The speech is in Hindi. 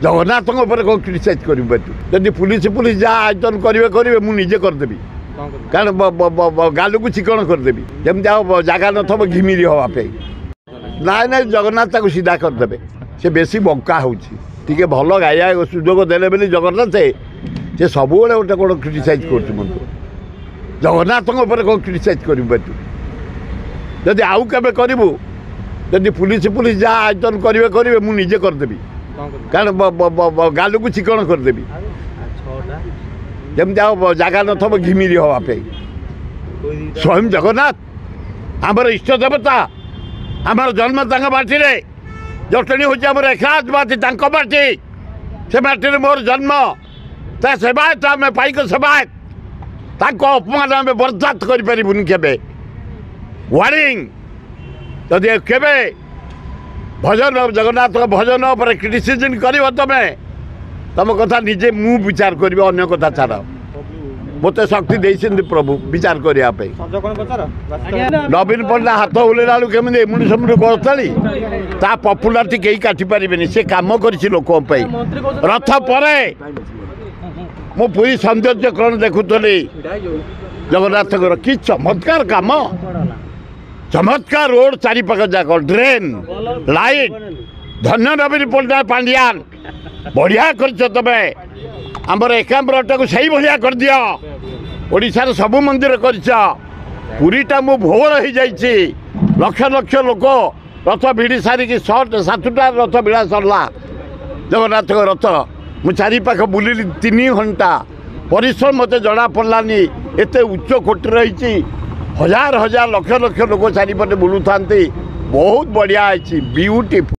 जगन्नाथ कौन क्रिटिसाइज कर पुलिस पुलिस जहाँ आयोजन करेंगे मुझे करदेवी कारण गालू को चिकन करदेवी जमी जगह न थो घिमिरी हाँपे ना ना जगन्नाथ को सीधा करदे से बेसी बंका होती भल गाया सुजोग देले बोली जगन्नाथ से सब गोटे कौन क्रिटिसाइज कर जगन्नाथ कौन क्रिटिसाइज कर आउ केबे करू जदि पुलिस पुलिस जहाँ आयोजन करेंगे मुझे करदेवी कारण गालू को चिकन करदेवी जमी जगह न थो घिमिरी हाँपे स्वयं जगन्नाथ आमर इष्ट देवता आमर जन्म माटी रे जटणी हूँ आम एकनाथ माटी माटी से माटी मोर जन्म ता सेवायत आम पाइक सेवायत अपमान आम बर्दाश्त करें केबे वार्निंग जदि केबे भजन जगन्नाथ भजन पर क्रिटिसिजम कर तुम कथा निजे मु विचार करी अन्य कथा छाड़ मत शक्ति देते प्रभु विचार करने नवीन पट्टनायक हाथ बुलेला केमी मुनि समूह गली ता पपुलारिटी कहीं काटी पारे से कम कर लोक रथ पर मु पूरी सौंदर्यकरण देखुली जगन्नाथ कि चमत्कार कम चमत्कार रोड चारिपाख जाक ड्रेन लाइट धन्य नवीन पट्टनायक पांडियान बढ़िया कर तुम आमर एकाम्बरटा को सही भाया कर दिया ओडिशार सब मंदिर करीटा मु भोल हो जाइए लक्ष लक्ष लोक रथ भिड़ी सारिकी 7टा रथ भिड़ा सरला जगन्नाथ रथ मु चारिपाख बुलिली 3 घंटा परिश्रम मत जना पड़ानी एत उच्च कोटि रही हजार हजार लक्ष लक्ष लोक चारिपटे बुलू था बहुत बढ़िया ब्यूटीफुल।